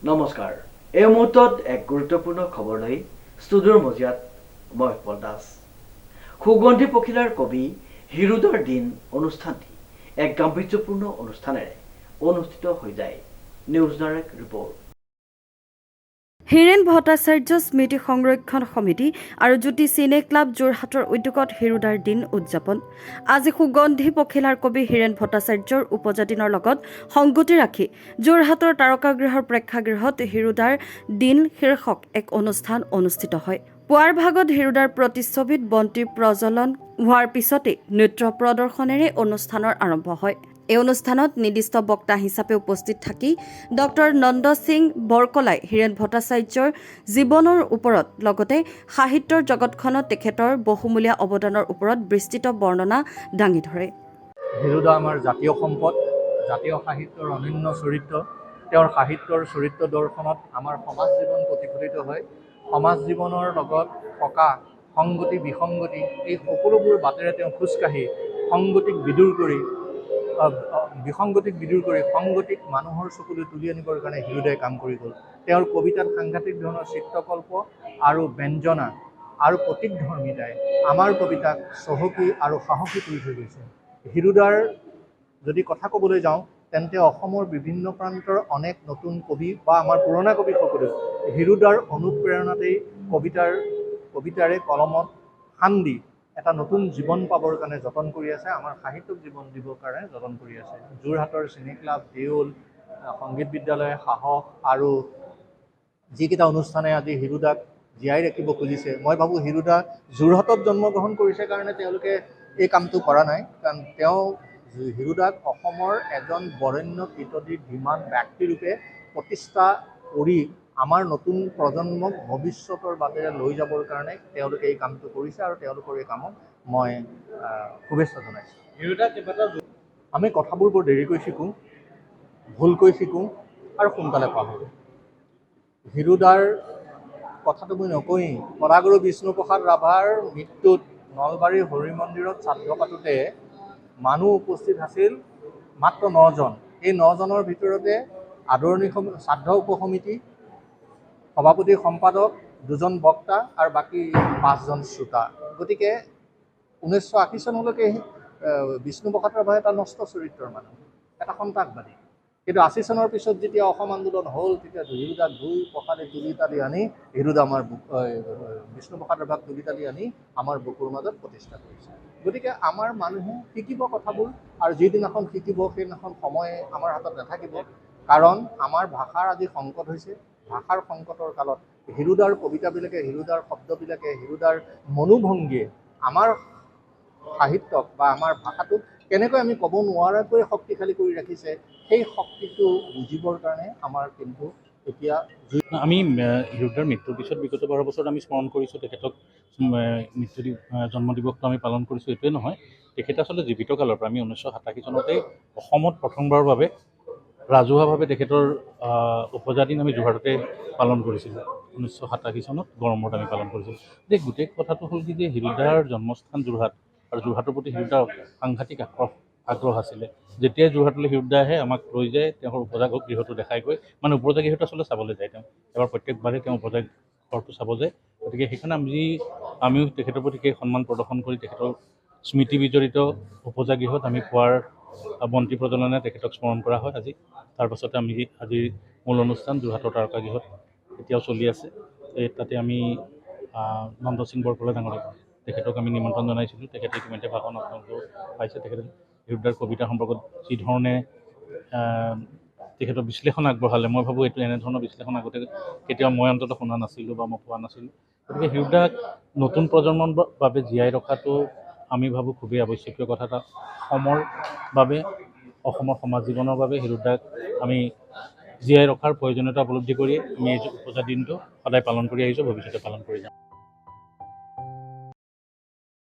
নমস্কাৰ। এই মুহূৰ্তত এক গুৰুত্বপূৰ্ণ খবৰ লৈ ষ্টুডিঅ'ৰ মজিয়াত মই উৎপল দাস। সুগন্ধি পখিলাৰ কবি হিৰুদাৰ দিন অনুষ্ঠানটি এক গাম্ভীৰ্যপূৰ্ণ অনুষ্ঠানেৰে অনুষ্ঠিত হৈ যায়। News direct report. Hiren Bhattacharya স্মৃতি সংৰক্ষণ সমিতি আৰু জ্যোতি চিনে ক্লাব যোৰহাটৰ উদ্যোগত হিৰুদাৰ দিন উদযাপন। আজি সুগন্ধি পখিলাৰ কবি হীৰেন ভট্টাচাৰ্যৰ উপজাদিনৰ লগত সংগতি ৰাখি যোৰহাটৰ তাৰকাগৃহৰ প্ৰেক্ষাগৃহত হিৰুদাৰ দিন শীৰ্ষক এক অনুষ্ঠান অনুষ্ঠিত হয়। পুৱাৰ ভাগত হিৰুদাৰ প্ৰতিচ্ছবিত বন্তি প্ৰজ্বলন হোৱাৰ পিছতে নৃত্য প্ৰদৰ্শনেৰে অনুষ্ঠানৰ আৰম্ভ হয়। এই অনুষ্ঠানত নিৰ্দিষ্ট বক্তা হিচাপে উপস্থিত থাকি ডক্টৰ নন্দ সিং বৰকলাই হীৰেন ভট্টাচাৰ্যৰ জীৱনৰ ওপৰত লগতে সাহিত্যৰ জগতখনত তেখেতৰ বহুমূলীয়া অৱদানৰ ওপৰত বিস্তৃত বৰ্ণনা দাঙি ধৰে। হিৰুদা আমাৰ জাতীয় সম্পদ, জাতীয় সাহিত্যৰ অনন্য চৰিত্ৰ। তেওঁৰ সাহিত্যৰ চৰিত্ৰ দৰ্শনত আমাৰ সমাজ জীৱন প্ৰতিফলিত হয়। সমাজ জীৱনৰ লগত থকা সংগতি বিসংগতি এই সকলোবোৰ বাটেৰে তেওঁ খোজকাঢ়ি সংগতিক বিদূৰ কৰি সংগতিক মানুহৰ চকুলৈ তুলি আনিবৰ কাৰণে হিৰুদাই কাম কৰি গ'ল। তেওঁৰ কবিতাত সাংঘাতিক ধৰণৰ চিত্ৰকল্প আৰু ব্যঞ্জনা আৰু প্ৰতীকধৰ্মিতাই আমাৰ কবিতাক চহকী আৰু সাহসী কৰি থৈ গৈছে। হিৰুদাৰ যদি কথা ক'বলৈ যাওঁ তেন্তে অসমৰ বিভিন্ন প্ৰান্তৰ অনেক নতুন কবি বা আমাৰ পুৰণা কবিসকলেও হিৰুদাৰ অনুপ্ৰেৰণাতেই কবিতাৰে কলমত শান দি এটা নতুন জীৱন পাবৰ কাৰণে যতন কৰি আছে, আমাৰ সাহিত্যক জীৱন দিবৰ কাৰণে যতন কৰি আছে। যোৰহাটৰ চিনে ক্লাব, দেউল, সংগীত বিদ্যালয়, সাহস আৰু যিকেইটা অনুষ্ঠানে আজি হিৰুদাক জীয়াই ৰাখিব খুজিছে, মই ভাবোঁ হিৰুদা যোৰহাটত জন্মগ্ৰহণ কৰিছে কাৰণে তেওঁলোকে এই কামটো কৰা নাই, কাৰণ হিৰুদাক অসমৰ এজন বৰেণ্য কীৰ্তনীৰ ধীমান ব্যক্তিৰূপে প্ৰতিষ্ঠা কৰি আমাৰ নতুন প্ৰজন্মক ভৱিষ্যতৰ বাটেৰে লৈ যাবৰ কাৰণে তেওঁলোকে এই কামটো কৰিছে আৰু তেওঁলোকৰ এই কামক মই শুভেচ্ছা জনাইছোঁ। আমি কথাবোৰ বৰ দেৰিকৈ শিকোঁ, ভুলকৈ শিকোঁ আৰু সোনকালে পাহৰোঁ। হিৰুদাৰ কথাটো মই নকয়েই। কলাগুৰু বিষ্ণুপ্ৰসাদ ৰাভাৰ মৃত্যুত নলবাৰীৰ হৰি মন্দিৰত শ্ৰাদ্ধ পাতোতে মানুহ উপস্থিত আছিল মাত্ৰ 9জন। এই 9জনৰ ভিতৰতে আদৰণি শ্ৰাদ্ধ উপসমিতি, সভাপতি সম্পাদক, 2জন বক্তা আৰু বাকী 5জন শ্ৰোতা। গতিকে 1980 চনলৈকে বিষ্ণুপ্ৰসাদ ৰাভা এটা নষ্ট চৰিত্ৰৰ মানুহ, এটা সন্ত্ৰাসবাদী। কিন্তু 80 চনৰ পিছত যেতিয়া অসম আন্দোলন হ'ল তেতিয়া হিৰুদাক ধুই পখালি তুলি তালি আনি বিষ্ণুপ্ৰসাদ ৰাভাক তুলি তালি আনি আমাৰ বুকুৰ মাজত প্ৰতিষ্ঠা কৰিছে। গতিকে আমাৰ মানুহে শিকিব কথাবোৰ, আৰু যিদিনাখন শিকিব সেইদিনাখন সময় আমাৰ হাতত নাথাকিব, কাৰণ আমাৰ ভাষাৰ আজি সংকট হৈছে। ভাষাৰ সংকটৰ কালত হিৰুদাৰ কবিতাবিলাকে, হিৰুদাৰ শব্দবিলাকে, হিৰুদাৰ মনোভংগীয়ে আমাৰ সাহিত্যক বা আমাৰ ভাষাটোক কেনেকৈ আমি ক'ব নোৱাৰাকৈ শক্তিশালী কৰি ৰাখিছে, সেই শক্তিটো বুজিবৰ কাৰণে আমাৰ কিন্তু এতিয়া আমি হিৰুদাৰ মৃত্যুৰ পিছত বিগত 12 বছৰত আমি স্মৰণ কৰিছোঁ তেখেতক, জন্ম দিৱসটো আমি পালন কৰিছোঁ। এইটোৱে নহয়, তেখেতে আচলতে জীৱিত কালৰ পৰা আমি 1987 চনতেই অসমত প্ৰথমবাৰৰ বাবে ৰাজহুৱাভাৱে তেখেতৰ উপজাদিন আমি যোৰহাটতে পালন কৰিছিলোঁ। 1987 চনত গড়মূৰত আমি পালন কৰিছিলোঁ। গোটেই কথাটো হ'ল কি যে হিৰুদাৰ জন্মস্থান যোৰহাট, আৰু যোৰহাটৰ প্ৰতি হিৰুদাৰ সাংঘাতিক আগ্ৰহ আছিলে। যেতিয়াই যোৰহাটলৈ হিৰুদা আহে আমাক লৈ যায় তেওঁৰ উপজাগৃহটো দেখাইগৈ, মানে উপজাগৃহটো আচলতে চাবলৈ যায় তেওঁ। এবাৰ প্ৰত্যেকবাৰে তেওঁ উপজাঘৰটো চাব যায়। গতিকে সেইকাৰণে আমিও তেখেতৰ প্ৰতি সেই সন্মান প্ৰদৰ্শন কৰি তেখেতৰ স্মৃতি বিজড়িত উপজাগৃহত আমি পুৱাৰ বন্তি প্ৰজ্বলনে তেখেতক স্মৰণ কৰা হয় আজি। তাৰপাছতে আজিৰ মূল অনুষ্ঠান যোৰহাটৰ তাৰকাগৃহত এতিয়াও চলি আছে। তাতে আমি নন্দ সিং বৰকলাই ডাঙৰীয়াক তেখেতক আমি নিমন্ত্ৰণ জনাইছিলোঁ। তেখেতে ইতিমধ্যে ভাষণ আপোনালোকেও পাইছে। তেখেতে হিৰুদাৰ কবিতা সম্পৰ্কত যিধৰণে তেখেতৰ বিশ্লেষণ আগবঢ়ালে, মই ভাবোঁ এইটো এনেধৰণৰ বিশ্লেষণ আগতে কেতিয়াও মই অন্ততঃ শুনা নাছিলোঁ বা মই পোৱা নাছিলোঁ। গতিকে হিৰুদাক নতুন প্ৰজন্মৰ বাবে জীয়াই ৰখাটো আমি ভাবোঁ খুবেই আৱশ্যকীয় কথা। এটা অসমৰ বাবে, অসমৰ সমাজ জীৱনৰ বাবে হিৰুদাক আমি জীয়াই ৰখাৰ প্ৰয়োজনীয়তা উপলব্ধি কৰি আমি এই উপজাতি দিনটো সদায় পালন কৰি আহিছোঁ, ভৱিষ্যতে পালন কৰি যাম।